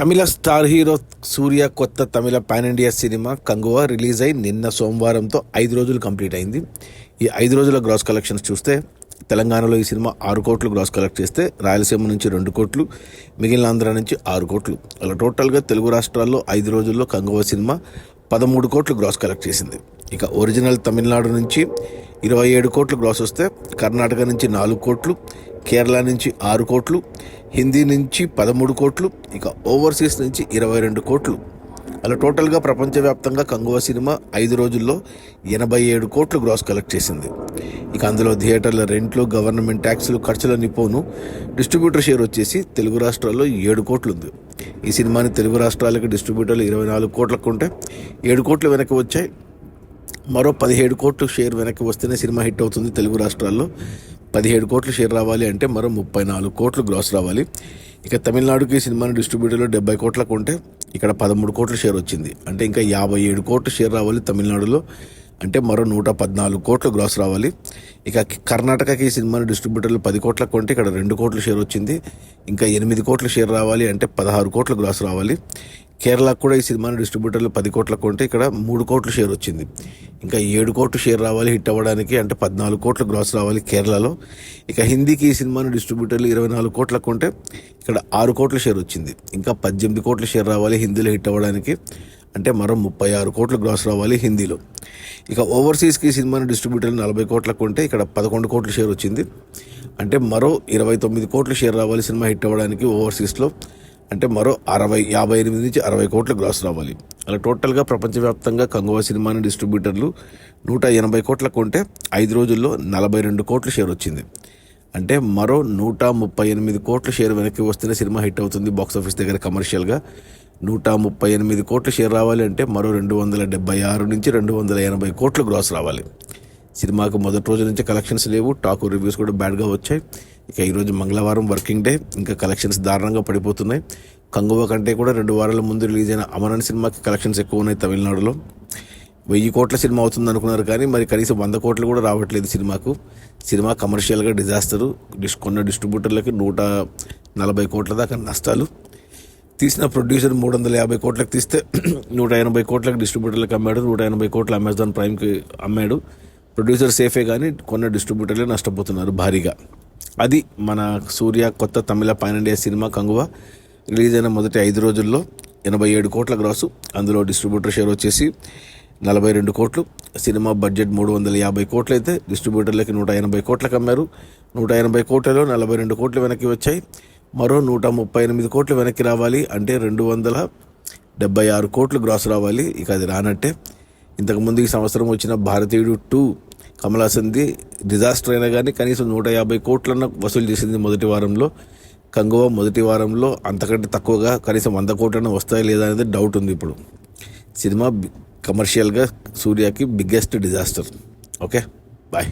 తమిళ star hero Suriya కొత్త తమిళ pan India cinema Kanguva release అయి నిన్న సోమవారంతో 5 రోజులు కంప్లీట్ అయింది. ఈ 5 రోజుల గ్రాస్ కలెక్షన్స్ చూస్తే తెలంగాణలో ఈ సినిమా 6 కోట్లు గ్రాస్ కలెక్ట్ చేస్తే రాయలసీమ నుంచి 2 కోట్లు, మిగిలిన ఆంధ్ర నుంచి 6 కోట్లు, అలా టోటల్గా తెలుగు రాష్ట్రాల్లో 5 రోజుల్లో కంగువా సినిమా 13 కోట్లు గ్రాస్ కలెక్ట్ చేసింది. ఇక ఒరిజినల్ తమిళనాడు నుంచి 27 కోట్లు గ్రాస్ వస్తే కర్ణాటక నుంచి 4 కోట్లు, కేరళ నుంచి 6 కోట్లు, హిందీ నుంచి 13 కోట్లు, ఇక ఓవర్సీస్ నుంచి 22 కోట్లు, అలా టోటల్గా ప్రపంచవ్యాప్తంగా కంగువా సినిమా 5 రోజుల్లో 87 కోట్లు గ్రాస్ కలెక్ట్ చేసింది. ఇక అందులో థియేటర్ల రెంట్లు, గవర్నమెంట్ ట్యాక్సులు, ఖర్చులన్నీ పోను డిస్ట్రిబ్యూటర్ షేర్ వచ్చేసి తెలుగు రాష్ట్రాల్లో 7 కోట్లు ఉంది. ఈ సినిమాని తెలుగు రాష్ట్రాలకి డిస్ట్రిబ్యూటర్లు 24 కోట్లకు ఉంటే 7 కోట్లు వెనక్కి వచ్చాయి. మరో 17 కోట్లు షేర్ వెనక్కి వస్తేనే సినిమా హిట్ అవుతుంది. తెలుగు రాష్ట్రాల్లో 17 కోట్లు షేర్ రావాలి అంటే మరో 34 కోట్లు గ్రాస్ రావాలి. ఇక తమిళనాడుకి ఈ సినిమాని డిస్ట్రిబ్యూటర్లో 70 కోట్లకు ఉంటే ఇక్కడ 13 కోట్ల షేర్ వచ్చింది. అంటే ఇంకా 57 కోట్లు షేర్ రావాలి తమిళనాడులో, అంటే మరో 114 కోట్లు గ్రాస్ రావాలి. ఇక కర్ణాటకకి ఈ సినిమాని డిస్ట్రిబ్యూటర్లు 10 కోట్లకు కొంటే ఇక్కడ 2 కోట్ల షేర్ వచ్చింది. ఇంకా 8 కోట్ల షేర్ రావాలి అంటే 16 కోట్లు గ్రాస్ రావాలి. కేరళకు కూడా ఈ సినిమాని డిస్ట్రిబ్యూటర్లు 10 కోట్లకు కొంటే ఇక్కడ 3 కోట్ల షేర్ వచ్చింది. ఇంకా 7 కోట్లు షేర్ రావాలి హిట్ అవ్వడానికి, అంటే 14 కోట్లు గ్రాస్ రావాలి కేరళలో. ఇక హిందీకి ఈ సినిమాని డిస్ట్రిబ్యూటర్లు 24 కోట్లకు కొంటే ఇక్కడ 6 కోట్ల షేర్ వచ్చింది. ఇంకా 18 కోట్ల షేర్ రావాలి హిందీలో హిట్ అవ్వడానికి, అంటే మరో 36 కోట్లు గ్రాస్ రావాలి హిందీలో. ఇక ఓవర్సీస్కి ఈ సినిమాని డిస్ట్రిబ్యూటర్లు 40 కోట్లకు కొంటే ఇక్కడ 11 కోట్ల షేర్ వచ్చింది. అంటే మరో 29 కోట్ల షేర్ రావాలి సినిమా హిట్ అవ్వడానికి ఓవర్సీస్లో, అంటే మరో 58 నుంచి 60 కోట్లు గ్రాస్ రావాలి. అలా టోటల్గా ప్రపంచవ్యాప్తంగా కంగువా సినిమాని డిస్ట్రిబ్యూటర్లు 180 కోట్లకు కొంటే 5 రోజుల్లో 42 కోట్ల షేర్ వచ్చింది. అంటే మరో 138 కోట్ల షేర్ వెనక్కి వస్తేనే సినిమా హిట్ అవుతుంది బాక్సాఫీస్ దగ్గర కమర్షియల్గా. 138 కోట్ల షేర్ రావాలి అంటే మరో 276 నుంచి 280 కోట్లు గ్రాస్ రావాలి. సినిమాకు మొదటి రోజు నుంచి కలెక్షన్స్ లేవు, టాక్ రివ్యూస్ కూడా బ్యాడ్గా వచ్చాయి. ఇక ఈరోజు మంగళవారం వర్కింగ్ డే, ఇంకా కలెక్షన్స్ దారుణంగా పడిపోతున్నాయి. కంగువా కంటే కూడా 2 వారాల ముందు రిలీజ్ అయిన అమరన్ సినిమాకి కలెక్షన్స్ ఎక్కువ ఉన్నాయి తమిళనాడులో. 1000 కోట్ల సినిమా అవుతుంది అనుకున్నారు కానీ మరి కనీసం 100 కోట్లు కూడా రావట్లేదు సినిమాకు. సినిమా కమర్షియల్గా డిజాస్టరు. కొన్న డిస్ట్రిబ్యూటర్లకి 140 కోట్ల దాకా నష్టాలు. తీసిన ప్రొడ్యూసర్ 350 కోట్లకు తీస్తే 180 కోట్లకు డిస్ట్రిబ్యూటర్లకు అమ్మాడు, 180 కోట్లు అమెజాన్ ప్రైమ్కి అమ్మాడు. ప్రొడ్యూసర్ సేఫే కానీ కొన్న డిస్ట్రిబ్యూటర్లే నష్టపోతున్నారు భారీగా. అది మన సూర్య కొత్త తమిళ pan India cinema Kanguva release అయిన మొదటి 5 రోజుల్లో 87 కోట్ల గ్రాసు. అందులో డిస్ట్రిబ్యూటర్ షేర్ వచ్చేసి 42 కోట్లు. సినిమా బడ్జెట్ 350 కోట్లు అయితే డిస్ట్రిబ్యూటర్లకి 180 కోట్లకు అమ్మారు. 180 కోట్లలో 42 కోట్లు వెనక్కి వచ్చాయి. మరో 138 కోట్లు వెనక్కి రావాలి అంటే 276 కోట్లు గ్రాస్ రావాలి. ఇక అది రానట్టే. ఇంతకుముందు ఈ సంవత్సరం వచ్చిన భారతీయుడు 2 కమల్ హాసన్ది డిజాస్టర్ అయినా కానీ కనీసం 150 కోట్లన్న వసూలు చేసింది మొదటి వారంలో. కంగువా మొదటి వారంలో అంతకంటే తక్కువగా కనీసం 100 కోట్లన్న వస్తాయా లేదా అనేది డౌట్ ఉంది ఇప్పుడు. సినిమా కమర్షియల్గా సూర్యకి బిగ్గెస్ట్ డిజాస్టర్. Okay, bye.